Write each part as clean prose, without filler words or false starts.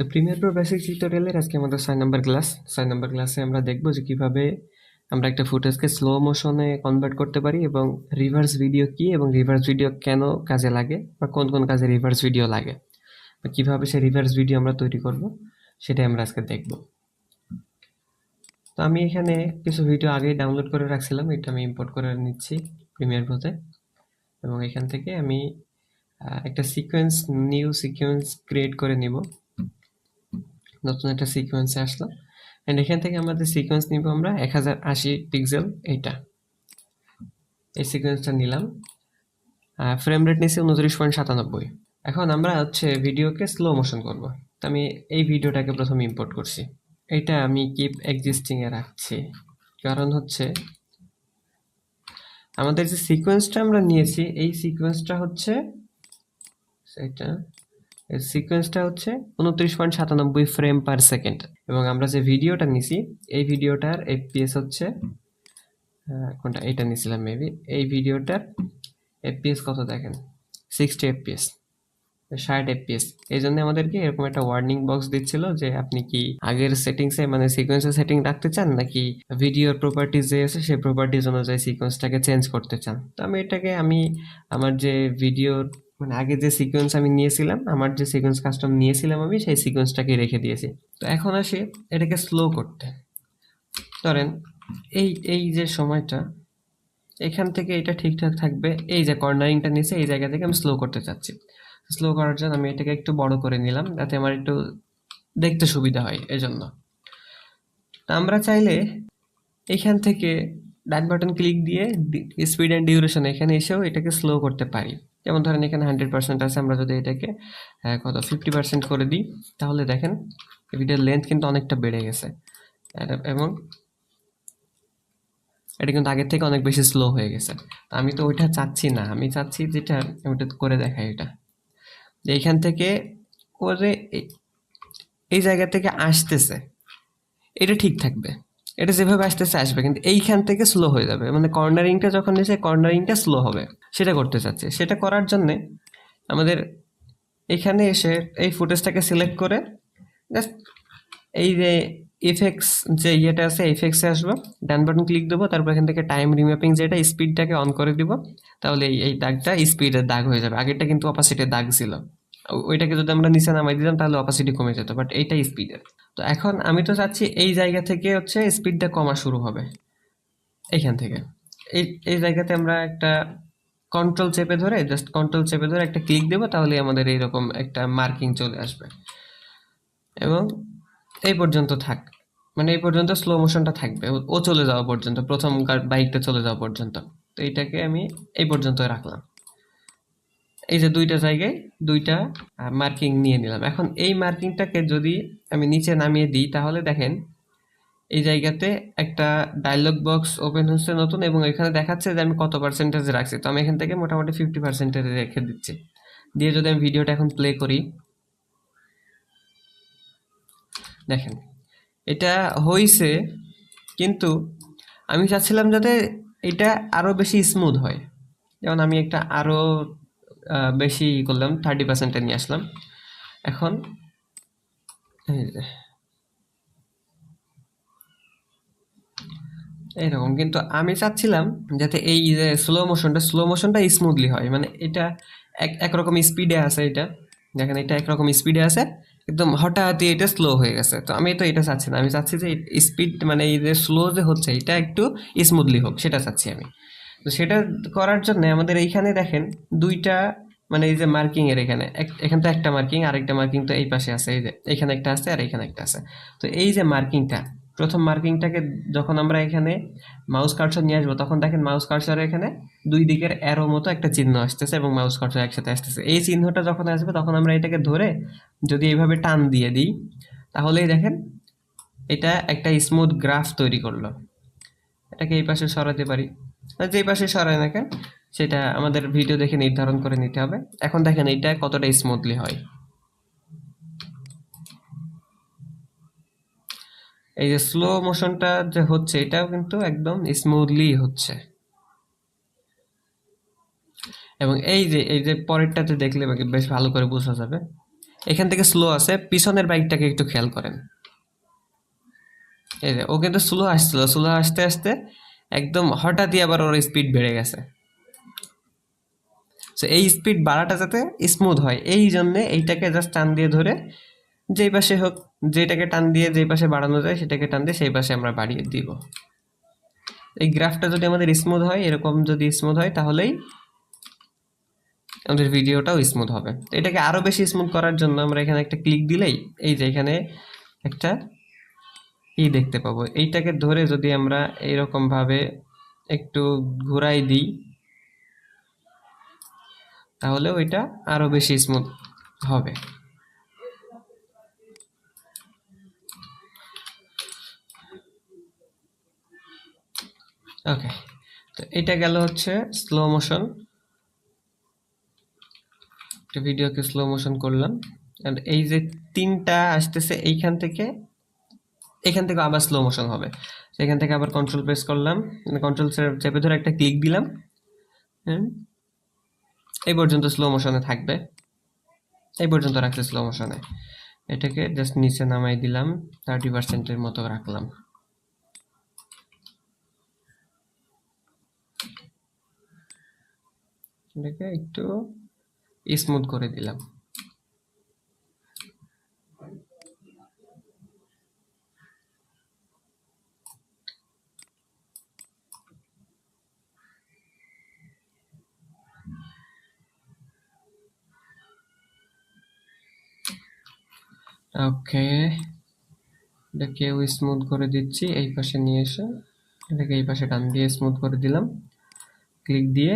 তো Premiere Pro basic টিউটোরিয়ালের আজকে আমাদের 6 নম্বর ক্লাসে আমরা দেখব যে কিভাবে আমরা একটা ফুটেজকে স্লো মোশনে কনভার্ট করতে পারি এবং রিভার্স ভিডিও কি এবং রিভার্স ভিডিও কেন কাজে লাগে বা কোন কোন কাজে রিভার্স ভিডিও লাগে বা কিভাবে সেই রিভার্স ভিডিও আমরা তৈরি করব সেটাই আমরা আজকে দেখব। তো আমি এখানে কিছু ভিডিও আগেই ডাউনলোড করে রাখছিলাম, এটা আমি ইম্পোর্ট করে নিচ্ছি প্রিমিয়ার প্রোতে এবং এখান থেকে আমি একটা নিউ সিকোয়েন্স ক্রিয়েট করে নিব। নতুন একটা সিকোয়েন্সে আসলাম এন্ড এখান থেকে আমাদের সিকোয়েন্স নিব আমরা 1080 পিক্সেল। এই সিকোয়েন্সটা নিলাম, ফ্রেম রেট নিচ্ছে 29.97। এখন আমরা ভিডিওকে স্লো মোশন করব। তো আমি এই ভিডিওটাকে প্রথমে ইম্পোর্ট করছি, এটা আমি কিপ এক্সিস্টিং এ রাখছি, কারণ আমাদের যে সিকোয়েন্সটা আমরা নিয়েছি এই সিকোয়েন্সটা সেটা এর সিকোয়েন্সটা 29.97 ফ্রেম পার সেকেন্ড এবং আমরা যে ভিডিওটা নিছি এই ভিডিওটার এফপিএস কোনটা, এটা নিছিলাম মেবি। এই ভিডিওটার এফপিএস কত দেখেন, 60 এফপিএস, 60 এফপিএস। এই জন্য আমাদেরকে এরকম একটা ওয়ার্নিং বক্স দিচ্ছিল যে আপনি কি আগের সেটিংসে মানে সিকোয়েন্সের সেটিং রাখতে চান নাকি ভিডিওর প্রপার্টিজ যে আছে সেই প্রপার্টিজ অনুযায়ী সিকোয়েন্সটাকে চেঞ্জ করতে চান। তো আমি আমার যে ভিডিওর মানে আগে যে সিকোয়েন্স আমি নিয়েছিলাম, আমার যে সিকোয়েন্স কাস্টম নিয়েছিলাম আমি সেই সিকোয়েন্সটাকে রেখে দিয়েছি। তো এখন আসি এটাকে স্লো করতে। ধরেন এই এই যে সময়টা এখান থেকে এটা ঠিকঠাক থাকবে, এই যে কর্নারিংটা নিচে এই জায়গা থেকে আমি স্লো করতে চাচ্ছি। স্লো করার জন্য আমি এটাকে একটু বড় করে নিলাম যাতে আমার একটু দেখতে সুবিধা হয় এজন্য। তা আমরা চাইলে এখান থেকে ডান বাটন ক্লিক দিয়ে স্পিড অ্যান্ড ডিউরেশন এখানে এসেও এটাকে স্লো করতে পারি। যেমন ধরেন এখানে 100% আছে, আমরা যদি এটাকে 50% করে দিই তাহলে দেখেন ভিডিওর লেন্থ কিন্তু অনেকটা বেড়ে গেছে এবং এটা কিন্তু আগের থেকে অনেক বেশি স্লো হয়ে গেছে। আমি তো ওইটা চাচ্ছি না, আমি চাচ্ছি যেটা ওটা করে দেখাই, এটা যে এইখান থেকে করে এই জায়গা থেকে আসতেছে এটা ঠিক থাকবে, এটা যেভাবে আসতেছে আসবে, কিন্তু এইখান থেকে স্লো হয়ে যাবে, মানে কর্নারিংটা যখন এসে কর্নারিংটা স্লো হবে সেটা করতে চাচ্ছি। সেটা করার জন্যে আমাদের এখানে এসে এই ফুটেজটাকে সিলেক্ট করে জাস্ট এই যে ইফেক্টস যে ইয়েটা আছে ইফেক্টসে আসবো, ডান বাটন ক্লিক দেবো, তারপর এখান থেকে টাইম রিম্যাপিং যেটা স্পিডটাকে অন করে দিব, তাহলে এই দাগটা স্পিডের দাগ হয়ে যাবে। আগেরটা কিন্তু অপাসিটির দাগ ছিল, ওইটাকে যদি আমরা নিচে নামাই দিতাম তাহলে অপাসিটি কমে যেত, বাট এইটা স্পিডের। তো এখন আমি তো চাচ্ছি এই জায়গা থেকে স্পিডটা কমা শুরু হবে এইখান থেকে। এই এই জায়গাতে আমরা একটা কন্ট্রোল চেপে ধরে একটা ক্লিক দেবো, তাহলে আমাদের এইরকম একটা মার্কিং চলে আসবে এবং এই পর্যন্ত থাক, মানে এই পর্যন্ত স্লো মোশনটা থাকবে ও চলে যাওয়া পর্যন্ত, প্রথম বাইকটা চলে যাওয়া পর্যন্ত। তো এইটাকে আমি এই পর্যন্ত রাখলাম। এই যে দুইটা জায়গায় দুইটা মার্কিং নিয়ে নিলাম। এখন এই মার্কিংটাকে যদি আমি নিচে নামিয়ে দিই তাহলে দেখেন এই জায়গাতে একটা ডায়লগ বক্স ওপেন হচ্ছে নতুন এবং এখানে দেখাচ্ছে যে আমি কত পার্সেন্টেজ রাখছি। তো আমি এখান থেকে মোটামুটি 50% রেখে দিচ্ছি। দিয়ে যদি আমি ভিডিওটা এখন প্লে করি, দেখেন এটা হইছে, কিন্তু আমি চাচ্ছিলাম যাতে এটা আরো বেশি স্মুথ হয়। যেমন আমি একটা আরো বেশি করলাম, 30% নিয়ে আসলাম। এখন এরকম, কিন্তু আমি চাচ্ছিলাম যাতে এই যে স্লো মোশনটা স্মুথলি হয়, মানে এটা একরকম স্পিডে আছে, এটা দেখেন এটা একরকম স্পিডে আছে, একদম হঠাৎ এটা স্লো হয়ে গেছে। তো আমি তো এটা চাচ্ছি না, আমি চাচ্ছি যে স্পিড মানে এই যে স্লো যে হচ্ছে এটা একটু স্মুথলি হোক, সেটা চাচ্ছি আমি। তো সেটা করার জন্য আমাদের এইখানে দেখেন দুইটা মানে এই যে মার্কিং এর এখানে এখানে তো একটা মার্কিং, আরেকটা মার্কিং তো এই পাশে আছে, এই যে এখানে একটা আছে আর এখানে একটা আছে। তো এই যে মার্কিংটা, প্রথম মার্কিংটাকে যখন আমরা এখানে মাউস কার্সর নিয়ে আসবো তখন দেখেন মাউস কার্সরের এখানে দুই দিকের অ্যারো মতো একটা চিহ্ন আসতেছে এবং মাউস কার্সর একসাথে আসতেছে। এই চিহ্নটা যখন আসবে তখন আমরা এটাকে ধরে যদি এইভাবে টান দিয়ে দিই তাহলেই দেখেন এটা একটা স্মুথ গ্রাফ তৈরি করলো। এটাকে এই পাশে সরাতে পারি, যেই পাশে সরাই না কেন সেটা আমাদের ভিডিও দেখে নির্ধারণ করে নিতে হবে। এখন দেখেন এটা কতটা স্মুথলি হয়, এই যে স্লো মোশনটা যে হচ্ছে এটাও কিন্তু একদম স্মুথলি হচ্ছে। এবং এই যে পরেরটাতে দেখলে বেশ ভালো করে বোঝা যাবে, এখান থেকে স্লো আছে, পিছনের বাইকটাকে একটু খেয়াল করেন। এই যে ও কিন্তু স্লো আসছিল, স্লো আসতে আসতে একদম হঠাৎই আবার ওর স্পিড বেড়ে গেছে। তো এই স্পিড বাড়াটা যাতে স্মুথ হয়, এই জন্যে এইটাকে জাস্ট টান দিয়ে ধরে যেই পাশে হোক, যেটাকে টান দিয়ে যেই পাশে বাড়ানো যায় সেটাকে টান দিয়ে সেই পাশে আমরা বাড়িয়ে দিব। এই গ্রাফটা যদি আমাদের স্মুথ হয়, এরকম যদি স্মুথ হয়, তাহলেই আমাদের ভিডিওটাও স্মুথ হবে। এটাকে আরো বেশি স্মুথ করার জন্য আমরা এখানে একটা ক্লিক দিলেই এই যে এখানে একটা দেখতে পাবো। এইটাকে ধরে যদি আমরা এইরকম ভাবে একটু ঘুরাই দিই, তাহলে ওইটা আরো বেশি স্মুথ হবে। ওকে, তো এটা গেল হচ্ছে স্লো মোশন। ভিডিওকে স্লো মোশন করলাম, এন্ড এই যে তিনটা আসতেছে এইখান থেকে, এখান থেকে আবার স্লো মোশন হবে। এখান থেকে আবার কন্ট্রোল প্রেস করলাম, কন্ট্রোল চেপে ধরে একটা ক্লিক দিলাম, এই পর্যন্ত স্লো মোশনে থাকবে, এই পর্যন্ত রাখছে স্লো মোশনে। এটাকে জাস্ট নিচে নামাই দিলাম, 30%-এর মতো রাখলাম। এটাকে একটু স্মুথ করে দিলাম। ওকে, এটাকেও স্মুথ করে দিচ্ছি, এই পাশে নিয়ে এসে এটাকে এই পাশে টান দিয়ে স্মুথ করে দিলাম। ক্লিক দিয়ে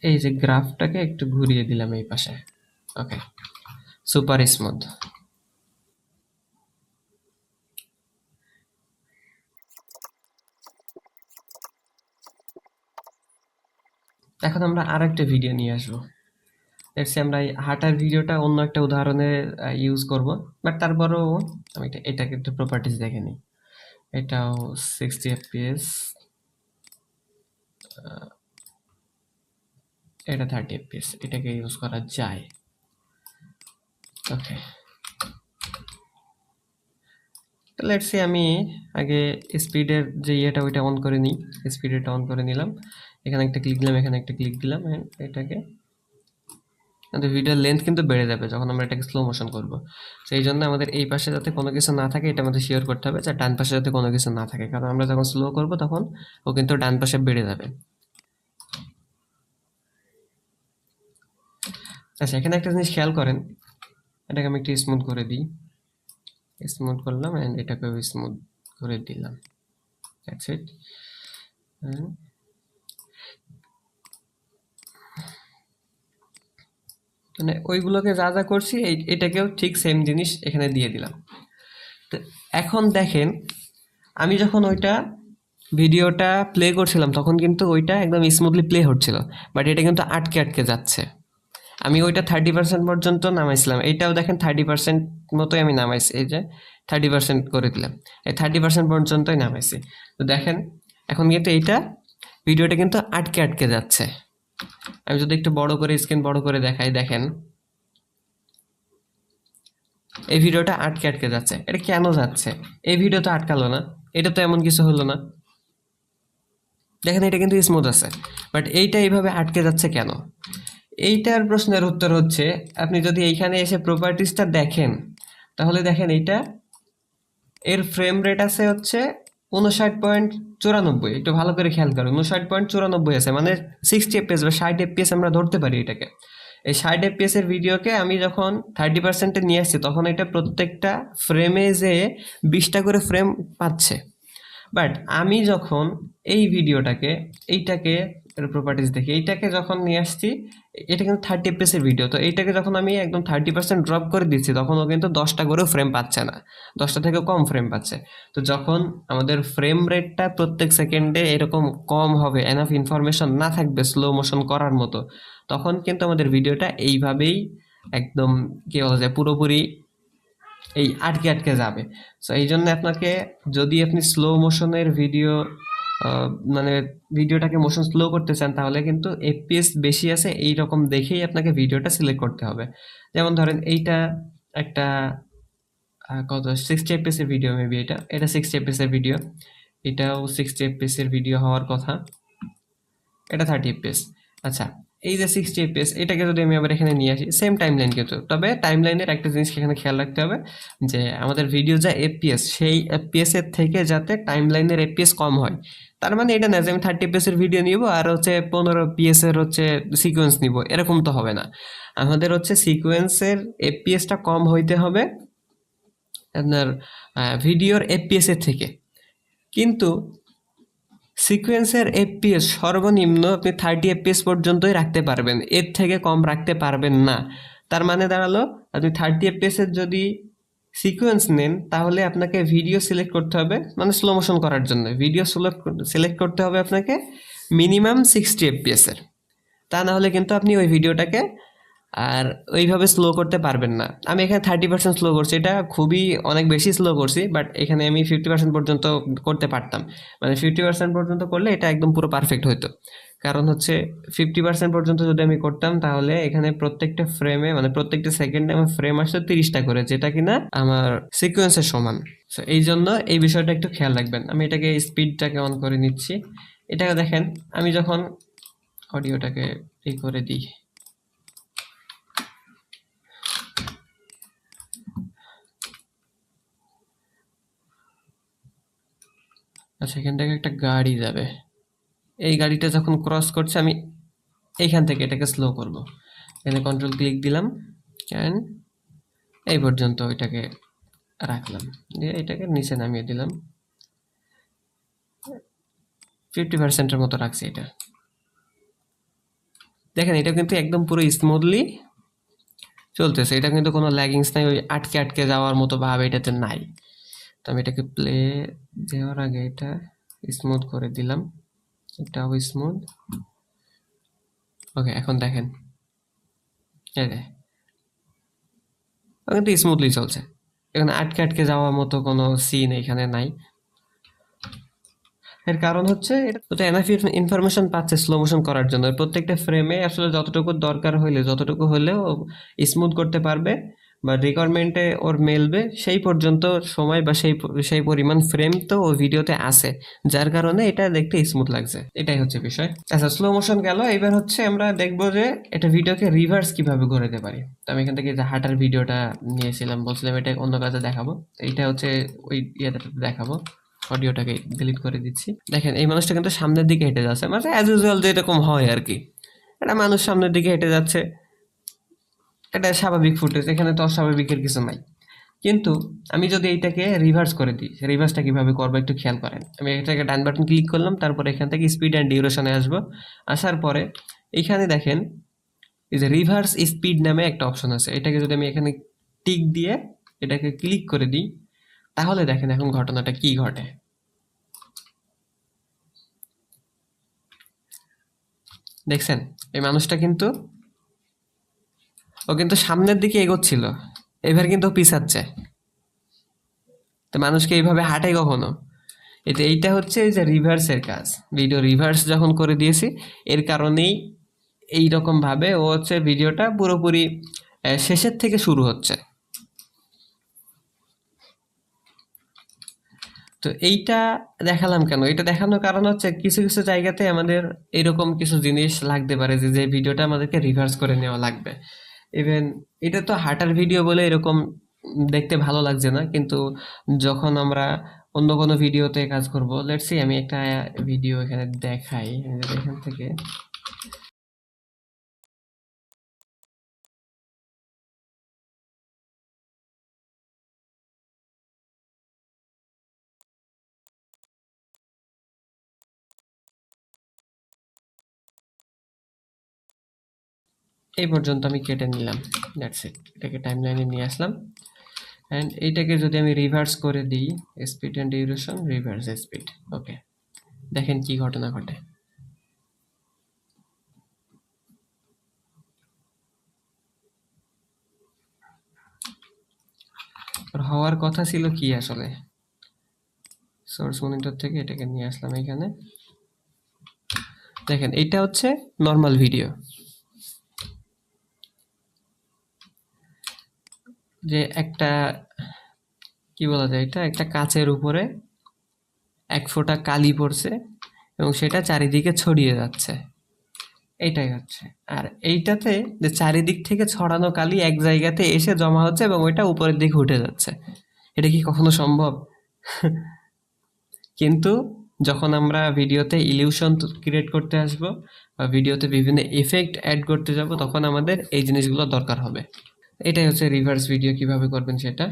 এই যে গ্রাফটাকে একটু ঘুরিয়ে দিলাম এই পাশে। ওকে, সুপার স্মুথ। এখন আমরা আর একটা ভিডিও নিয়ে আসবো। দেখছি আমরা এই হাঁটার ভিডিওটা অন্য একটা উদাহরণে ইউজ করব, বাট তারপরেও আমি এটাকে একটু প্রপার্টিজ দেখে নিই। এটাও 60 fps, এটা 30 fps, এটাকে ইউজ করা যায়। ওকে, লেটস সে আমি আগে স্পিডের যে ইয়েটা ওইটা অন করে নিই। স্পিডটা অন করে নিলাম, এখানে একটা ক্লিক দিলাম, এখানে একটা ক্লিক দিলাম, এটাকে আমাদের ভিডিওর লেন্থ কিন্তু বেড়ে যাবে যখন আমরা এটাকে স্লো মোশন করব। সেই জন্য আমাদের এই পাশে যাতে কোনো কিছু না থাকে এটা আমাদের শিওর করতে হবে, যে ডান পাশে যাতে কোনো কিছু না থাকে, কারণ আমরা যখন স্লো করব তখন ও কিন্তু ডান পাশে বেড়ে যাবে। আচ্ছা, এখানে একটা জিনিস খেয়াল করেন, এটাকে আমি একটু স্মুথ করে দিই। স্মুথ করলাম অ্যান্ড এটাকেও স্মুথ করে দিলাম। That's it. মানে ওইগুলোকে যা যা করছি এটাকেও ঠিক সেম জিনিস এখানে দিয়ে দিলাম। তো এখন দেখেন, আমি যখন ওইটা ভিডিওটা প্লে করছিলাম তখন কিন্তু ওইটা একদম স্মুথলি প্লে হচ্ছিল, বাট এটা কিন্তু আটকে আটকে যাচ্ছে। আমি ওইটা 30% পর্যন্ত নামাইছিলাম, এইটাও দেখেন 30% মতোই আমি নামাইছি, এই যে 30% করে দিলাম, এই 30% পর্যন্তই নামাইছি। তো দেখেন এখন কিন্তু এইটা ভিডিওটা কিন্তু আটকে আটকে যাচ্ছে। আমি যদি একটু বড় করে স্ক্রিন বড় করে দেখাই, দেখেন এই ভিডিওটা আটকে আটকে যাচ্ছে। এটা কেন যাচ্ছে? এই ভিডিও তো আটকালো না, এটা তো এমন কিছু হলো না। দেখেন এটা কিন্তু স্মুথ আছে, বাট এইটা এইভাবে আটকে যাচ্ছে কেন? এইটার প্রশ্নের উত্তর হচ্ছে, আপনি যদি এইখানে এসে প্রপার্টিসটা দেখেন, তাহলে দেখেন এইটা এর ফ্রেম রেট আছে হচ্ছে 59.94। একটু ভালো করে খেয়াল করুন, 59.94 আছে, মানে 60 fps বা 60 fps আমরা ধরতে পারি এটাকে। এই 60 fps এর ভিডিওকে আমি যখন 30%-এ নিয়ে আসছি, তখন এটা প্রত্যেকটা ফ্রেমে যে 20টা করে ফ্রেম পাচ্ছে। বাট আমি যখন এই ভিডিওটাকে এইটাকে প্রপার্টিজ দেখি, এইটাকে যখন নিয়ে আসছি, এটা কিন্তু 30 fps এর ভিডিও, তো এইটাকে যখন আমি একদম 30% ড্রপ করে দিচ্ছি, তখন ও কিন্তু 10টা করেও ফ্রেম পাচ্ছে না, 10টা থেকে কম ফ্রেম পাচ্ছে। তো যখন আমাদের ফ্রেম রেটটা প্রত্যেক সেকেন্ডে এরকম কম হবে, এনাফ ইনফরমেশন না থাকবে স্লো মোশন করার মতো, তখন কিন্তু আমাদের ভিডিওটা এইভাবেই একদম কি বলা যায়, পুরোপুরি এই আটকে আটকে যাবে। সো এই জন্য আপনাকে, যদি আপনি স্লো মোশনের ভিডিও মানে ভিডিওটাকে মোশন স্লো করতে চান, তাহলে কিন্তু এফপিএস বেশি আছে এই রকম দেখেই আপনাকে ভিডিওটা সিলেক্ট করতে হবে। যেমন ধরেন এইটা একটা কত 60 এফপিএস এর ভিডিও, মেবি এটা 60 এফপিএস এর ভিডিও, এটাও 60 এফপিএস এর ভিডিও হওয়ার কথা, এটা 30 এফপিএস। আচ্ছা, এই যে 60 এফপিএস এটাকে যদি আমি আবার এখানে নিয়ে আসি, সেম টাইমলাইন কিন্তু, তবে টাইমলাইনের একটা জিনিস এখানে খেয়াল রাখতে হবে যে আমাদের ভিডিও যা এফপিএস, সেই এফপিএস এর থেকে যাতে টাইমলাইনের এফপিএস কম হয়। তার মানে এটা না যে আমি 30 এফপিএস এর ভিডিও নিব আর হচ্ছে 15 পিএস এর হচ্ছে সিকোয়েন্স নিব, এরকম তো হবে না। আমাদের হচ্ছে সিকোয়েন্সের এফপিএসটা কম হইতে হবে আপনার ভিডিওর এফপিএস এর থেকে, কিন্তু সিকোয়েন্সের এফপিএস সর্বনিম্ন আপনি 30 এফপিএস পর্যন্তই রাখতে পারবেন, এর থেকে কম রাখতে পারবেন না। তার মানে দাঁড়ালো আপনি 30 এফপিএস এর যদি সিকোয়েন্স নেন তাহলে আপনাকে ভিডিও সিলেক্ট করতে হবে, মানে স্লো মোশন করার জন্য ভিডিও সিলেক্ট করতে হবে আপনাকে মিনিমাম 60 এফপিএস এর। তা না হলে কিন্তু আপনি ওই ভিডিওটাকে আর ওইভাবে স্লো করতে পারবেন না। আমি এখানে 30% স্লো করছি, এটা খুবই অনেক বেশি স্লো করছি, বাট এখানে আমি 50% পর্যন্ত করতে পারতাম, মানে 50% পর্যন্ত করলে এটা একদম পুরো পারফেক্ট হতো। কারণ হচ্ছে 50% পর্যন্ত যদি আমি করতাম তাহলে এখানে প্রত্যেকটা ফ্রেমে, মানে প্রত্যেকটা সেকেন্ডে আমার ফ্রেম আসতো 30টা করে, যেটা কিনা আমার সিকোয়েন্সের সমান। সো এই জন্য এই বিষয়টা একটু খেয়াল রাখবেন। আমি এটাকে স্পিডটাকে অন করে নিচ্ছি। এটাকে দেখেন, আমি যখন অডিওটাকে এই করে দিই, আচ্ছা এখান থেকে একটা গাড়ি যাবে, এই গাড়িটা যখন ক্রস করছে আমি এইখান থেকে এটাকে স্লো করব, এখানে কন্ট্রোল ক্লিক দিলাম অ্যান্ড এই পর্যন্ত এটাকে রাখলাম, দিয়ে এটাকে নিচে নামিয়ে দিলাম, 50%-এর মতো রাখছি। এটা দেখেন, এটা কিন্তু একদম পুরো স্মুথলি চলতেছে, এটা কিন্তু কোনো ল্যাগিংস নাই, ওই আটকে আটকে যাওয়ার মতো ভাব এটাতে নাই। তো আমি এটাকে প্লে দেওয়ার আগে এটা স্মুথ করে দিলাম, এটাও স্মুথ। ওকে, এখন দেখেন এই যে কিন্তু স্মুথলি চলছে, এখানে আটকে আটকে যাওয়ার মতো কোনো সিন এখানে নাই। এর কারণ হচ্ছে এটা তো এনাফ ইনফরমেশন পাচ্ছে স্লো মোশন করার জন্য, প্রত্যেকটা ফ্রেমে আসলে যতটুকু দরকার হইলে যতটুকু হলেও স্মুথ করতে পারবে বা রিকোয়ারমেন্টে ওর মেলবে, সেই পর্যন্ত সময় বা সেই পরিমাণ ফ্রেম তো ও ভিডিওতে আছে, যার কারণে এটা দেখতে স্মুথ লাগছে, এটাই হচ্ছে বিষয়। আচ্ছা, স্লো মোশন গেল, এবার হচ্ছে আমরা দেখবো যে এটা ভিডিওকে রিভার্স কিভাবে করে দিতে পারি। তো আমি এখান থেকে যে হাঁটার ভিডিওটা নিয়েছিলাম, বলছিলাম এটা অন্য কাজে দেখাবো, তো এইটা হচ্ছে ওই ইয়েটা দেখাবো। অডিওটাকে ডিলিট করে দিচ্ছি। দেখেন এই মানুষটা কিন্তু সামনের দিকে হেঁটে যাচ্ছে, মানে অ্যাজ ইউজুয়াল যেরকম হয় আর কি, একটা মানুষ সামনের দিকে হেঁটে যাচ্ছে, এটা স্বাভাবিক ফুটেজ, এখানে তো অস্বাভাবিকের কিছু নাই। কিন্তু আমি যদি এইটাকে রিভার্স করে দিই, রিভার্সটা কিভাবে করবো একটু খেয়াল করেন। আমি এটাকে ডান বাটন ক্লিক করলাম, তারপরে এখান থেকে স্পিড অ্যান্ড ডিউরেশনে আসবো। আসার পরে এইখানে দেখেন এই যে রিভার্স স্পিড নামে একটা অপশন আছে, এটাকে যদি আমি এখানে টিক দিয়ে এটাকে ক্লিক করে দিই, তাহলে দেখেন এখন ঘটনাটা কি ঘটে। দেখছেন, এই মানুষটা কিন্তু ও কিন্তু সামনের দিকে এগোচ্ছিল, এবার কিন্তু ও পিছাচ্ছে। তো মানুষকে এইভাবে হাঁটে কখনো? এইটা হচ্ছে এই যে রিভার্সের কাজ, ভিডিও রিভার্স যখন করে দিয়েছি এর কারণেই এইরকম ভাবে ও হচ্ছে ভিডিওটা পুরোপুরি শেষের থেকে শুরু হচ্ছে। তো এইটা দেখালাম কেন, এটা দেখানোর কারণ হচ্ছে কিছু কিছু জায়গাতে আমাদের এরকম কিছু জিনিস লাগতে পারে যে যে ভিডিওটা আমাদেরকে রিভার্স করে নেওয়া লাগবে। ইভেন এটা তো হাঁটার ভিডিও বলে এরকম দেখতে ভালো লাগছে না, কিন্তু যখন আমরা অন্য কোনো ভিডিওতে কাজ করব, লেটস সি আমি একটা ভিডিও এখানে দেখাই, আমি যদি এখান থেকে এই পর্যন্ত আমি কেটে নিলাম, দ্যাটস ইট, এটাকে টাইমলাইনে নিয়ে আসলাম। অ্যান্ড এইটাকে যদি আমি রিভার্স করে দিই, speed and duration reverse speed, okay, দেখেন কি ঘটনা ঘটে। হওয়ার কথা ছিল কি আসলে, সোর্স মনিটর থেকে এটাকে নিয়ে আসলাম এখানে। দেখেন এটা হচ্ছে নর্মাল ভিডিও, যে একটা কি বলা যায়, এটা একটা কাচের উপরে এক ফোঁটা কালি পড়ছে এবং সেটা চারিদিকে ছড়িয়ে যাচ্ছে, এইটাই হচ্ছে। আর এইটাতে যে চারিদিক থেকে ছড়ানো কালি এক জায়গাতে এসে জমা হচ্ছে এবং ওইটা উপরের দিকে উঠে যাচ্ছে, এটা কি কখনো সম্ভব? কিন্তু যখন আমরা ভিডিওতে ইলিউশন ক্রিয়েট করতে আসব বা ভিডিওতে বিভিন্ন এফেক্ট অ্যাড করতে যাব, তখন আমাদের এই জিনিসগুলো দরকার হবে। এটাই হচ্ছে রিভার্স ভিডিও কিভাবে করবেন সেটা।